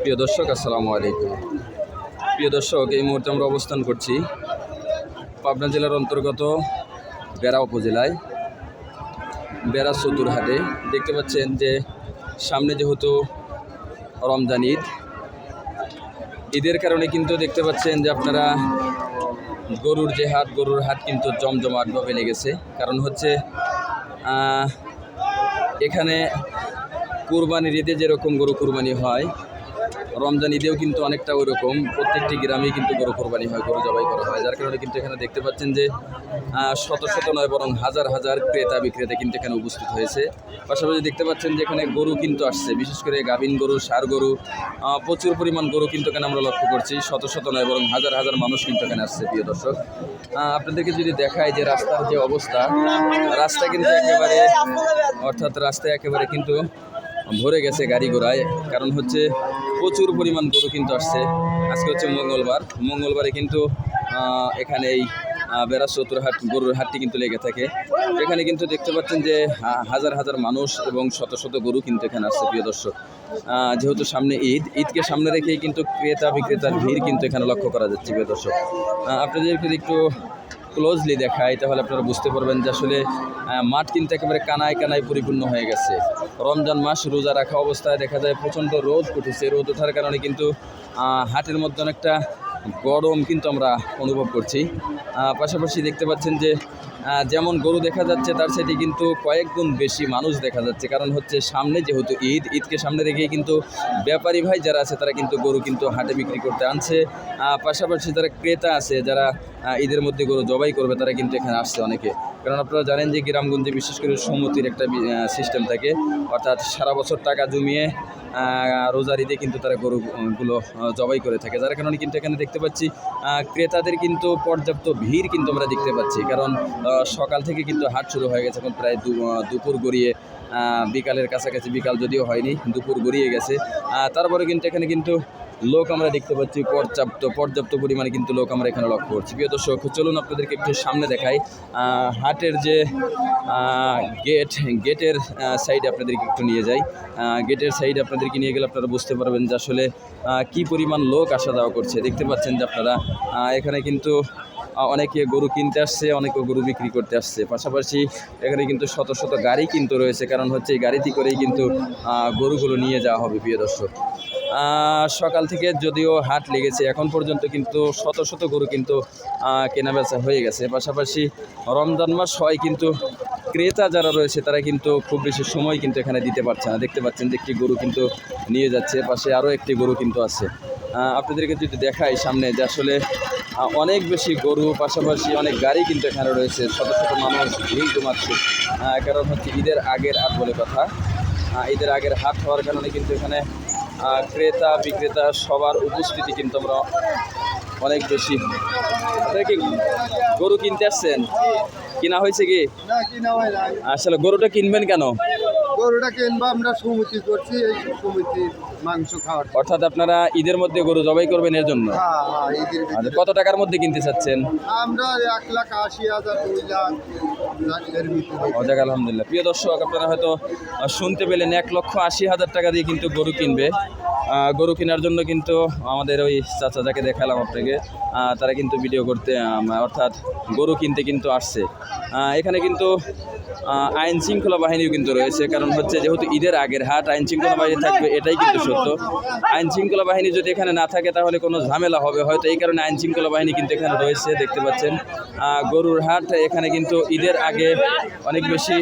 প্রিয় দর্শক, আসসালামু আলাইকুম। প্রিয় দর্শক, এই মুহূর্তে আমরা অবস্থান করছি পাবনা জেলার অন্তর্গত বেড়া উপজেলায় বেড়া চতুরহাটে। দেখতে পাচ্ছেন যে সামনে যেহেতু রমজান ঈদের কারণে কিন্তু দেখতে পাচ্ছেন যে আপনারা গরুর হাট কিন্তু জমজমাটভাবে লেগেছে। কারণ হচ্ছে এখানে কুরবানির ঈদে যেরকম গরু কুরবানি হয়, রমজান ঈদেও কিন্তু অনেকটা ওই রকম প্রত্যেকটি গ্রামেই কিন্তু গরু কোরবানি হয়, গরু জবাই করা হয়। যার কারণে কিন্তু এখানে দেখতে পাচ্ছেন যে শত শত নয় বরং হাজার হাজার ক্রেতা বিক্রেতা কিন্তু এখানে উপস্থিত হয়েছে। পাশাপাশি দেখতে পাচ্ছেন যে এখানে গরু কিন্তু আসছে, বিশেষ করে গাভিন গরু, ষাঁড় গরু, প্রচুর পরিমাণ গরু কিন্তু এখানে আমরা লক্ষ্য করছি। শত শত নয় বরং হাজার হাজার মানুষ কিন্তু এখানে আসছে। প্রিয় দর্শক, আপনাদেরকে যদি দেখায় যে রাস্তার যে অবস্থা, রাস্তা কিন্তু রাস্তায় একেবারে কিন্তু ভরে গেছে গাড়ি ঘোড়ায়। কারণ হচ্ছে প্রচুর পরিমাণ গরু কিন্তু আসছে। আজকে হচ্ছে মঙ্গলবারে কিন্তু এখানে এই বেড়া চতুরহাট গরুর হাটটি কিন্তু লেগে থাকে। এখানে কিন্তু দেখতে পাচ্ছেন যে হাজার হাজার মানুষ এবং শত শত গরু কিন্তু এখানে আসছে। প্রিয় দর্শক, যেহেতু সামনে ঈদকে সামনে রেখেই কিন্তু ক্রেতা বিক্রেতার ভিড় কিন্তু এখানে লক্ষ্য করা যাচ্ছে। প্রিয় দর্শক, আপনাদেরকে একটু ক্লোজলি দেখাই, তাহলে আপনারা বুঝতে পারবেন যে আসলে মাঠ কিন্তু একেবারে কানায় কানায় পরিপূর্ণ হয়ে গেছে। রমজান মাস রোজা রাখা অবস্থায় দেখা যায় প্রচণ্ড রোদ উঠেছে। রোদ ওঠার কারণে কিন্তু হাটের মধ্যে অনেকটা গরম কিন্তু আমরা অনুভব করছি। পাশাপাশি দেখতে পাচ্ছেন যে যেমন গরু দেখা যাচ্ছে তার সাথে কিন্তু কয়েক গুণ বেশি মানুষ দেখা যাচ্ছে। কারণ হচ্ছে সামনে যেহেতু ঈদকে সামনে রেখেই কিন্তু ব্যাপারী ভাই যারা আছে তারা কিন্তু গরু কিন্তু হাটে বিক্রি করতে আনছে। পাশাপাশি যারা ক্রেতা আছে, যারা ঈদের মধ্যে গরু জবাই করবে, তারা কিন্তু এখানে আসছে অনেকে। কারণ আপনারা জানেন যে গ্রামগঞ্জে বিশেষ করে সমিতির একটা সিস্টেম থাকে, অর্থাৎ সারা বছর টাকা জমিয়ে রোজার ঈদে কিন্তু তারা গরুগুলো জবাই করে থাকে। যার কারণে কিন্তু এখানে দেখতে পাচ্ছি ক্রেতাদের কিন্তু পর্যাপ্ত ভিড় কিন্তু আমরা দেখতে পাচ্ছি। কারণ সকাল থেকে কিন্তু হাট শুরু হয়ে গেছে, এখন প্রায় দুপুর গড়িয়ে বিকালের কাছাকাছি, বিকাল যদিও হয়নি, দুপুর গড়িয়ে গেছে। তারপরে কিন্তু এখানে কিন্তু লোক আমরা দেখতে পাচ্ছি পর্যাপ্ত পরিমাণে কিন্তু লোক আমরা এখানে লক্ষ্য করছি। প্রিয় দর্শক, চলুন আপনাদেরকে একটু সামনে দেখাই। হাটের যে গেটের সাইডে আপনাদেরকে একটু নিয়ে যাই। গেটের সাইডে আপনাদেরকে নিয়ে গেলে আপনারা বুঝতে পারবেন যে আসলে কী পরিমাণ লোক আসা যাওয়া করছে। দেখতে পাচ্ছেন যে আপনারা এখানে কিন্তু অনেকে গরু কিনতে আসছে, অনেকে গরু বিক্রি করতে আসছে। পাশাপাশি এখানে কিন্তু শত শত গাড়ি কিন্তু রয়েছে, কারণ হচ্ছে এই গাড়িতে করেই কিন্তু গরুগুলো নিয়ে যাওয়া হবে। প্রিয় দর্শক, সকাল থেকে যদিও হাট লেগেছে, এখন পর্যন্ত কিন্তু শত শত গরু কিন্তু কেনাবেচা হয়ে গেছে। পাশাপাশি রমজান মাস হয়, কিন্তু ক্রেতা যারা রয়েছে তারা কিন্তু খুব বেশি সময় কিন্তু এখানে দিতে পারছে না। দেখতে পাচ্ছেন যে একটি গরু কিন্তু নিয়ে যাচ্ছে, পাশে আরও একটি গরু কিন্তু আছে। আপনাদেরকে যদি দেখাই সামনে যে আসলে অনেক বেশি গরু, পাশাপাশি অনেক গাড়ি কিন্তু এখানে রয়েছে, শত শত মানুষ ভিড় জমাচ্ছে। কারণ হচ্ছে ঈদের আগের হাট বলে কথা। ঈদের আগের হাট হওয়ার কারণে কিন্তু এখানে ক্রেতা বিক্রেতা সবার উপস্থিতি কিন্তু আমরা অনেক বেশি। আপনারা কি গরু কিনতে আসছেন? কিনা হয়েছে কি? আসলে গরুটা কিনবেন কেন? গরুটা কিনবো আমরা, সমিতি করছি, এই সমিতির মাংস খাওয়ার। অর্থাৎ আপনারা ঈদের মধ্যে গরু জবাই করবেন এর জন্য? ঈদের কত টাকার মধ্যে কিনতে চাচ্ছেন? আমরা 1,80,000 2 লাখ। আলহামদুলিল্লাহ। প্রিয় দর্শক, আপনারা হয়তো শুনতে পেলেন 1,80,000 টাকা দিয়ে কিন্তু গরু কিনবে। গরু কেনার জন্য কিন্তু আমাদের ওই চাচা যাকে দেখালাম আপনাকে, তারা কিন্তু ভিডিও করতে, অর্থাৎ গরু কিনতে কিন্তু আসছে। এখানে কিন্তু আইন শৃঙ্খলা বাহিনীও কিন্তু রয়েছে। কারণ হচ্ছে যেহেতু ঈদের আগের হাট, আইন শৃঙ্খলা বাহিনী থাকবে, এটাই কিন্তু সত্য। আইন শৃঙ্খলা বাহিনী যদি এখানে না থাকে তাহলে কোনো ঝামেলা হবে হয়তো, এই কারণে আইন শৃঙ্খলা বাহিনী কিন্তু এখানে রয়েছে। দেখতে পাচ্ছেন গরুর হাট, এখানে কিন্তু ঈদের আগে অনেক বেশি